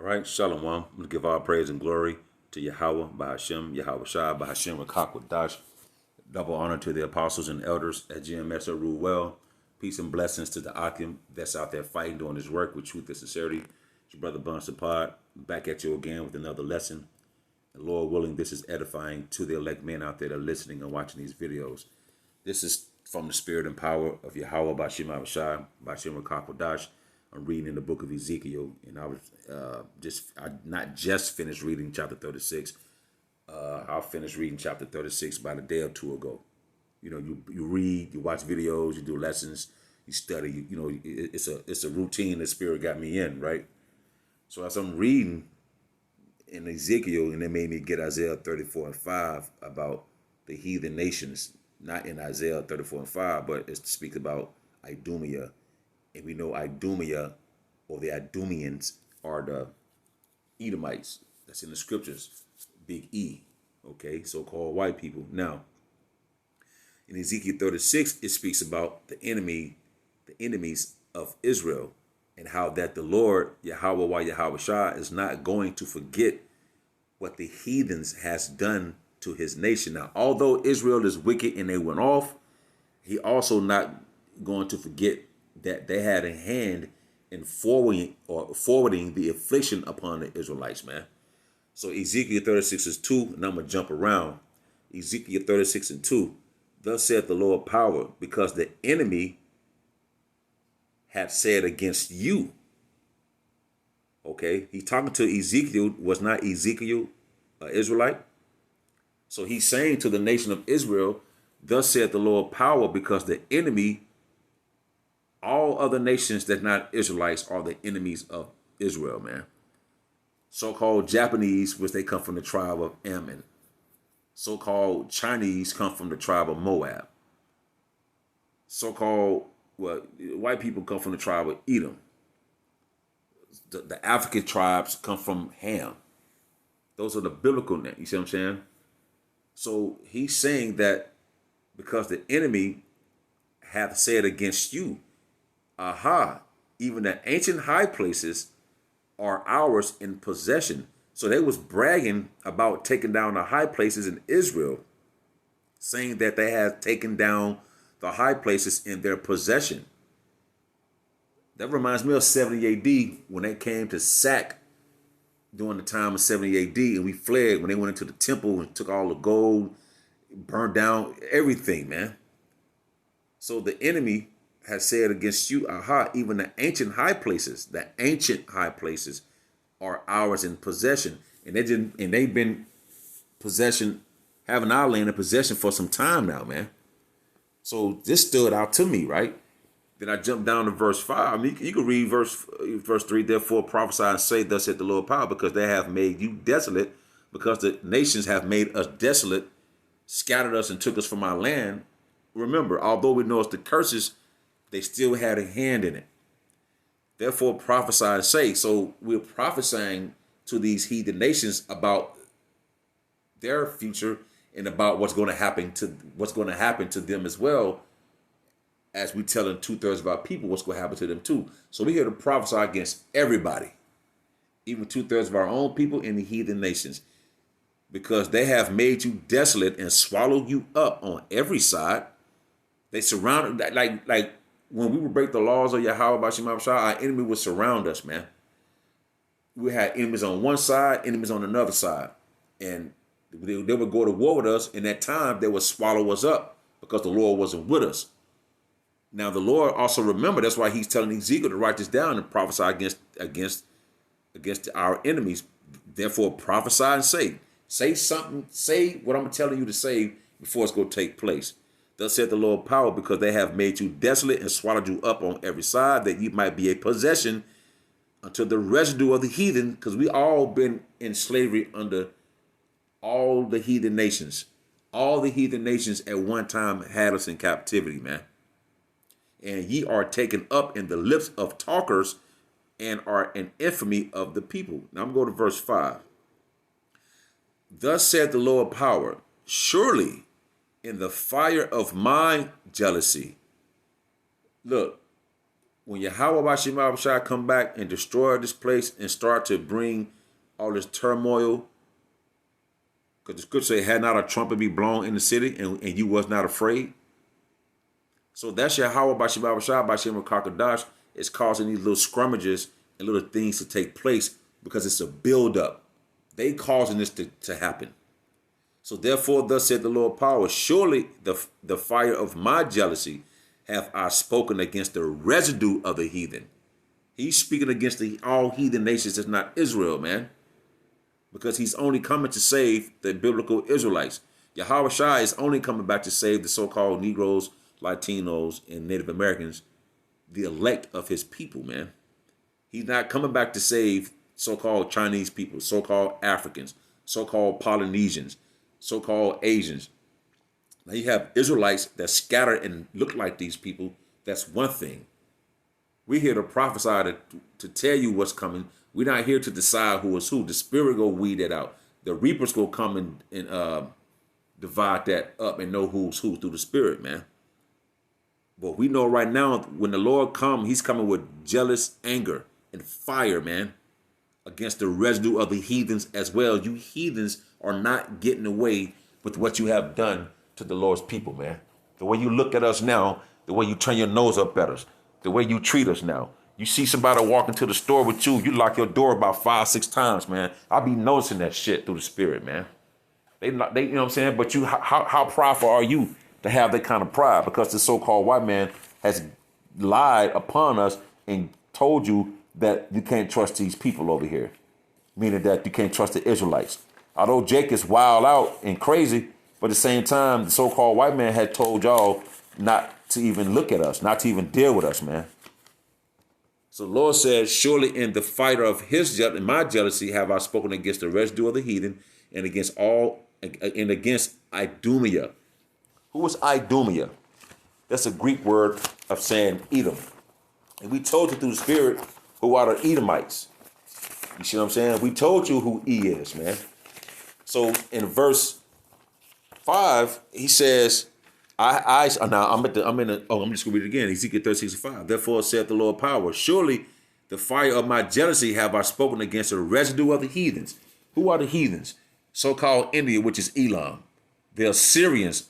right, Shalom. I'm going to give all praise and glory to Yahweh, by Hashem, Yahweh Shai, by Hashem, Dash. Double honor to the apostles and elders at GMS that rule well. Peace and blessings to the Akim that's out there fighting, doing his work with truth and sincerity. It's your brother Bun Sapad, back at you again with another lesson. And Lord willing, this is edifying to the elect men out there that are listening and watching these videos. This is from the spirit and power of Yahweh, by Hashem, Yahweh Shai, by Hashem, Dash. I'm reading in the book of Ezekiel, and I not just finished reading chapter 36. I'll finish reading chapter 36 about a day or two ago. You know, you read, you watch videos, you do lessons, you study. It's a routine the Spirit got me in, right? So as I'm reading in Ezekiel, and it made me get Isaiah 34 and 5 about the heathen nations, not in Isaiah 34 and 5, but it speaks about Idumea. And we know Idumea, or the Idumeans, are the Edomites. That's in the scriptures. Big E, okay, so-called white people. Now, in Ezekiel 36, it speaks about the enemies of Israel, and how that the Lord, Yahweh Shai, is not going to forget what the heathens has done to his nation. Now, although Israel is wicked and they went off, he also not going to forget that they had a hand in forwarding the affliction upon the Israelites, man. So Ezekiel 36 is 2, and I'm going to jump around. Ezekiel 36 and 2, thus saith the Lord power, because the enemy hath said against you. Okay, he's talking to Ezekiel. Was not Ezekiel an Israelite? So he's saying to the nation of Israel, thus saith the Lord power, because the enemy, all other nations that not Israelites, are the enemies of Israel, man. So-called Japanese, which they come from the tribe of Ammon. So-called Chinese come from the tribe of Moab. So-called white people come from the tribe of Edom. The African tribes come from Ham. Those are the biblical names. You see what I'm saying? So he's saying that because the enemy hath said against you, aha, even the ancient high places are ours in possession. So they was bragging about taking down the high places in Israel, saying that they had taken down the high places in their possession. That reminds me of 70 AD when they came to sack during the time of 70 AD, and we fled when they went into the temple and took all the gold, burned down everything, man. So the enemy has said against you, aha, even the ancient high places are ours in possession. And they've been having our land in possession for some time now, man. So this stood out to me, right? Then I jumped down to verse 5. I mean, you can read verse 3, therefore prophesy and say, thus saith the Lord power, because they have made you desolate, because the nations have made us desolate, scattered us and took us from our land. Remember, although we know it's the curses, they still had a hand in it. Therefore prophesy and say. So we're prophesying to these heathen nations about their future and about what's going to happen to them as well, as we telling 2/3 of our people what's going to happen to them too. So we're here to prophesy against everybody, even 2/3 of our own people in the heathen nations, because they have made you desolate and swallowed you up on every side. They surrounded, like when we would break the laws of Yahweh by Shema Shah, our enemy would surround us, man. We had enemies on one side, enemies on another side. And they would go to war with us. In that time, they would swallow us up because the Lord wasn't with us. Now, the Lord also, remember, that's why he's telling Ezekiel to write this down and prophesy against our enemies. Therefore, prophesy and say. Say something, say what I'm telling you to say before it's going to take place. Thus saith the Lord power, because they have made you desolate and swallowed you up on every side, that you might be a possession unto the residue of the heathen, because we all been in slavery under all the heathen nations. All the heathen nations at one time had us in captivity, man. And ye are taken up in the lips of talkers and are an infamy of the people. Now I'm going to verse 5. Thus saith the Lord power, surely in the fire of my jealousy. Look, when Yahweh Bashim Shai come back and destroy this place and start to bring all this turmoil, because the scripture say, had not a trumpet be blown in the city, and you was not afraid. So that's Yahweh Bashim Shai, Bashim Kakadash, is causing these little scrummages and little things to take place because it's a buildup. They causing this to happen. So therefore, thus said the Lord power, surely the fire of my jealousy have I spoken against the residue of the heathen. He's speaking against all heathen nations that's not Israel, man. Because he's only coming to save the biblical Israelites. Yahweh Shai is only coming back to save the so-called Negroes, Latinos, and Native Americans, the elect of his people, man. He's not coming back to save so-called Chinese people, so-called Africans, so-called Polynesians, so-called Asians. Now you have Israelites that scatter and look like these people. That's one thing. We're here to prophesy, to tell you what's coming. We're not here to decide who is who. The Spirit go weed that out. The reapers go come and divide that up and know who's who through the Spirit, man. But we know right now, when the Lord comes, he's coming with jealous anger and fire, man, against the residue of the heathens as well. You heathens are not getting away with what you have done to the Lord's people, man. The way you look at us now, the way you turn your nose up at us, the way you treat us now. You see somebody walk into the store with you, you lock your door about 5-6 times, man. I be noticing that shit through the Spirit, man. They, you know what I'm saying? But how prideful are you to have that kind of pride? Because the so-called white man has lied upon us and told you that you can't trust these people over here, meaning that you can't trust the Israelites. Although Jake is wild out and crazy, but at the same time, the so-called white man had told y'all not to even look at us, not to even deal with us, man. So the Lord said, surely in the fight of in my jealousy have I spoken against the residue of the heathen and against Idumea. Who was Idumea? That's a Greek word of saying Edom. And we told you through the Spirit who are the Edomites. You see what I'm saying? We told you who E is, man. So in verse 5, he says, I'm just gonna read it again. Ezekiel 36:5. Therefore saith the Lord power, surely the fire of my jealousy have I spoken against the residue of the heathens. Who are the heathens? So-called India, which is Elam. The Assyrians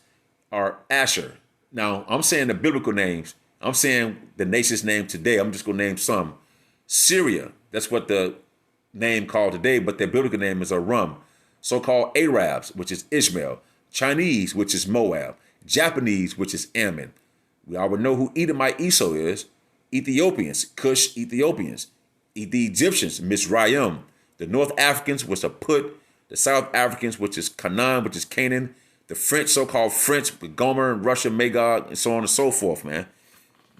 are Asher. Now, I'm saying the biblical names. I'm saying the nation's name today. I'm just gonna name some. Syria, that's what the name called today, but their biblical name is Aram. So-called Arabs, which is Ishmael. Chinese, which is Moab. Japanese, which is Ammon. We already know who Edomite Esau is. Ethiopians, Cush Ethiopians. The Egyptians, Mizraim. The North Africans, which are Put. The South Africans, which is Canaan, which is Canaan. The French, so-called French, with Gomer and Russia, Magog, and so on and so forth, man.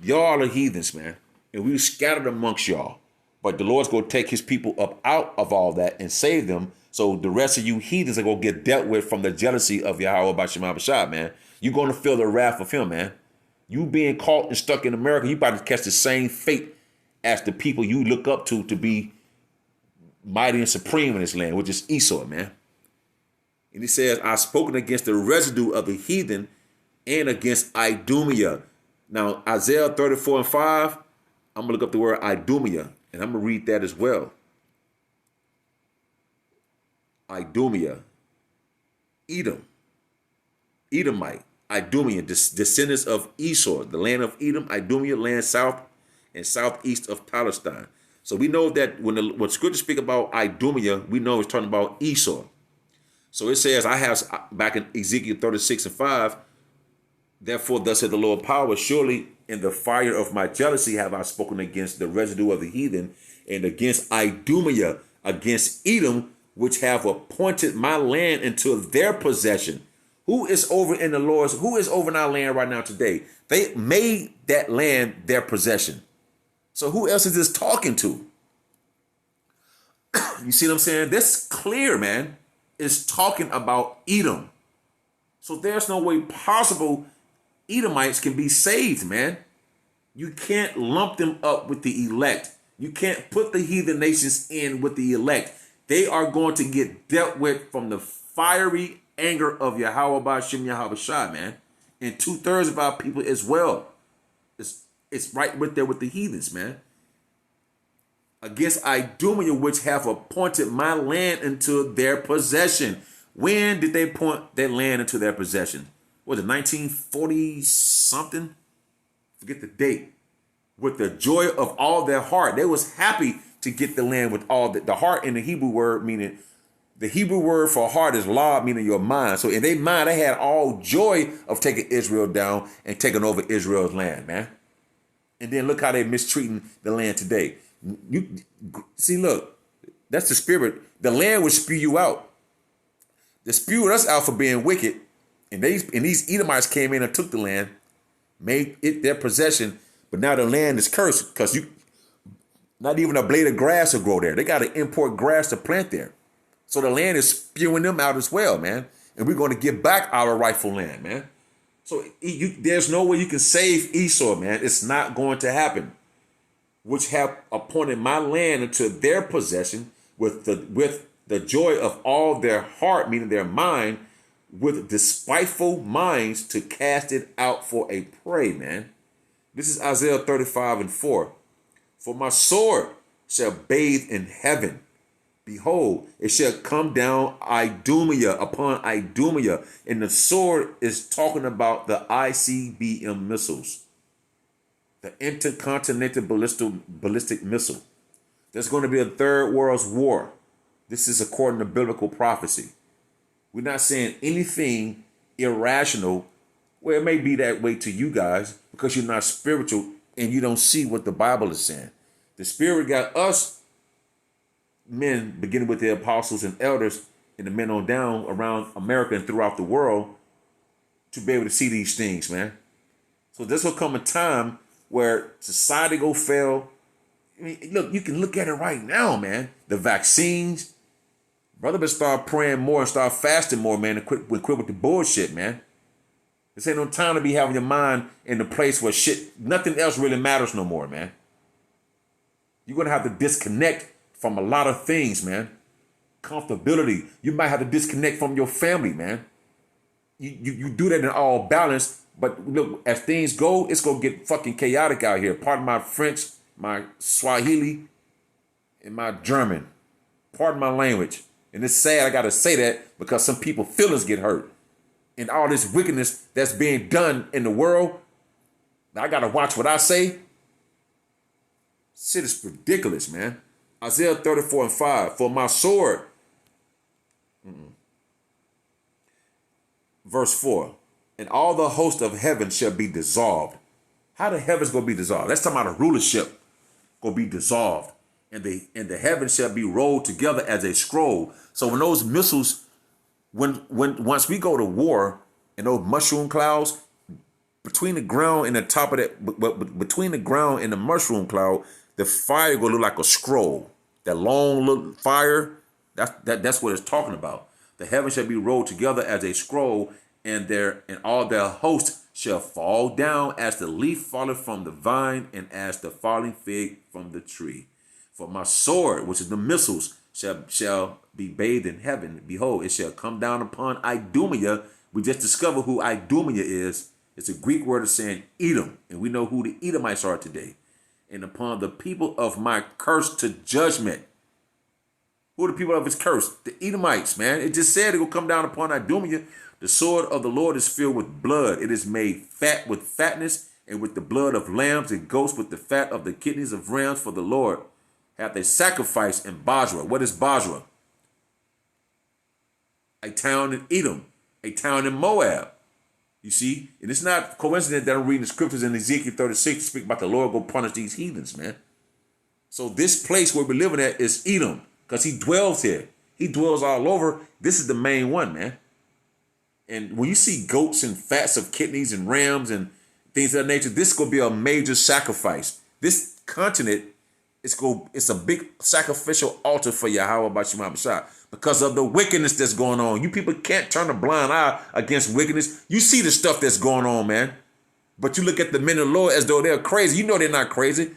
Y'all are heathens, man. And we were scattered amongst y'all. But the Lord's going to take his people up out of all that and save them. So the rest of you heathens are going to get dealt with from the jealousy of Yahweh Bashim Abashad, man. You're going to feel the wrath of him, man. You being caught and stuck in America, you about to catch the same fate as the people you look up to be mighty and supreme in this land, which is Esau, man. And he says, I've spoken against the residue of the heathen and against Idumea. Now, Isaiah 34:5, I'm going to look up the word Idumea, and I'm going to read that as well. Idumea, Edom, Edomite, Idumea, descendants of Esau, the land of Edom, Idumea, land south and southeast of Palestine. So we know that when scripture speak about Idumea, we know it's talking about Esau. So it says, I have, back in Ezekiel 36:5, therefore thus said the Lord power, surely in the fire of my jealousy have I spoken against the residue of the heathen and against Idumea, against Edom, which have appointed my land into their possession. Who is over in the Lord's? Who is over in our land right now today? They made that land their possession. So who else is this talking to? You see what I'm saying? This clear, man, is talking about Edom. So there's no way possible Edomites can be saved, man. You can't lump them up with the elect. You can't put the heathen nations in with the elect. They are going to get dealt with from the fiery anger of Yahweh Bashim Yahweh Shai, man. And 2/3 of our people as well. It's right with there with the heathens, man. Against Idumea, which have appointed my land into their possession. When did they appoint that land into their possession? Was it 1940 something? Forget the date. With the joy of all their heart. They was happy to get the land with all the heart in the Hebrew word, meaning the Hebrew word for heart is lab, meaning your mind. So in their mind, they had all joy of taking Israel down and taking over Israel's land, man. And then look how they're mistreating the land today. You see, look, that's the spirit. The land will spew you out. They spewed us out for being wicked. And these Edomites came in and took the land, made it their possession. But now the land is cursed because not even a blade of grass will grow there. They got to import grass to plant there. So the land is spewing them out as well, man. And we're going to give back our rightful land, man. So there's no way you can save Esau, man. It's not going to happen. Which have appointed my land into their possession with the joy of all their heart, meaning their mind, with despiteful minds to cast it out for a prey, man. This is Isaiah 35:4. For my sword shall bathe in heaven. Behold, it shall come down Idumea upon Idumea. And the sword is talking about the ICBM missiles. The intercontinental ballistic missile. There's going to be a third world war. This is according to biblical prophecy. We're not saying anything irrational. Well, it may be that way to you guys because you're not spiritual and you don't see what the Bible is saying. The Spirit got us men, beginning with the apostles and elders and the men on down around America and throughout the world, to be able to see these things, man. So this will come a time where society go fail. I mean, look, you can look at it right now, man. The vaccines. Brother, but start praying more and start fasting more, man, and quit with the bullshit, man. This ain't no time to be having your mind in the place where nothing else really matters no more, man. You're going to have to disconnect from a lot of things, man. Comfortability. You might have to disconnect from your family, man. You do that in all balance, but look, as things go, it's going to get fucking chaotic out here. Pardon my French, my Swahili, and my German. Pardon my language. And it's sad I got to say that because some people's feelings get hurt. And all this wickedness that's being done in the world, I got to watch what I say. Shit is ridiculous, man. Isaiah 34:5. For my sword, verse 4, and all the host of heaven shall be dissolved. How the heavens going to be dissolved? That's talking about a rulership going to be dissolved. And the heavens shall be rolled together as a scroll. So when those missiles, once we go to war and those mushroom clouds, between the ground and the top of that, between the ground and the mushroom cloud, the fire will look like a scroll. That long little fire, that's what it's talking about. The heavens shall be rolled together as a scroll, and all their hosts shall fall down as the leaf falleth from the vine, and as the falling fig from the tree. For my sword, which is the missiles, shall be bathed in heaven. Behold, it shall come down upon Idumea. We just discovered who Idumea is. It's a Greek word of saying Edom, and we know who the Edomites are today. And upon the people of my curse to judgment. Who are the people of his curse? The Edomites, man. It just said it will come down upon Idumea. The sword of the Lord is filled with blood. It is made fat with fatness, and with the blood of lambs and goats, with the fat of the kidneys of rams. For the Lord hath a sacrifice in Basra. What is Basra? A town in Edom, a town in Moab. You see, and it's not coincident that I'm reading the scriptures in Ezekiel 36 to speak about the Lord go punish these heathens, man. So this place where we're living at is Edom, because he dwells here. He dwells all over. This is the main one, man. And when you see goats and fats of kidneys and rams and things of that nature, this is going to be a major sacrifice. This continent, it's a big sacrificial altar for Yahweh Bashim Shah because of the wickedness that's going on. You people can't turn a blind eye against wickedness. You see the stuff that's going on, man. But you look at the men of the Lord as though they're crazy. You know they're not crazy.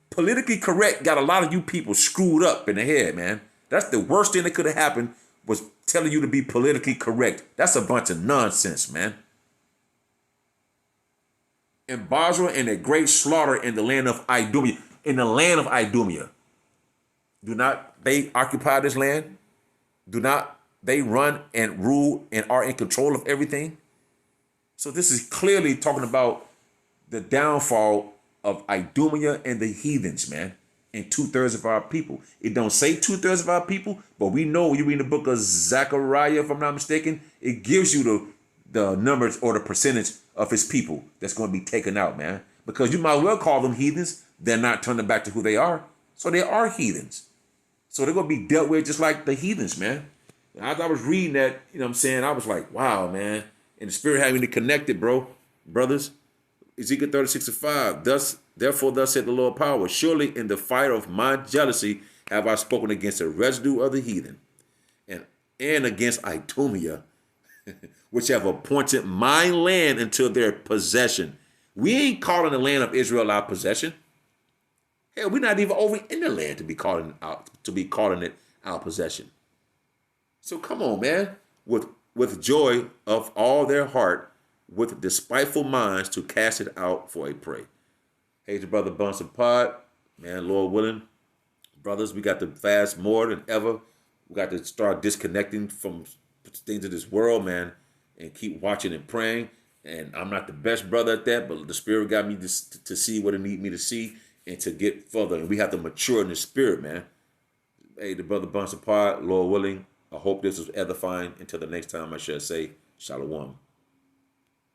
Politically correct got a lot of you people screwed up in the head, man. That's the worst thing that could have happened, was telling you to be politically correct. That's a bunch of nonsense, man. and Basra and a great slaughter in the land of Idumea. In the land of Idumea. Do not they occupy this land? Do not they run and rule and are in control of everything? So this is clearly talking about the downfall of Idumea and the heathens, man, and 2/3 of our people. It don't say 2/3 of our people, but we know when you read the book of Zechariah, if I'm not mistaken, it gives you the numbers or the percentage of his people that's going to be taken out, man. Because you might well call them heathens. They're not turning back to who they are. So they are heathens. So they're going to be dealt with just like the heathens, man. As I was reading that, you know what I'm saying, I was like, wow, man. And the Spirit having to connect it, brothers. Ezekiel 36:5. Therefore, thus said the Lord power. Surely in the fire of my jealousy have I spoken against the residue of the heathen and against Idumea, which have appointed my land until their possession. We ain't calling the land of Israel our possession. Hell, we're not even over in the land to be calling it our possession. So come on, man. With joy of all their heart, with despiteful minds to cast it out for a prey. Hey, your brother Bunsen Pod, man, Lord willing, brothers, we got to fast more than ever. We got to start disconnecting from things of this world, man, and keep watching and praying. And I'm not the best brother at that, but the Spirit got me to see what it need me to see and to get further. And we have to mature in the Spirit, man. Hey, the brother Bunsen Pod, Lord willing, I hope this was edifying. Until the next time, I shall say, Shalom.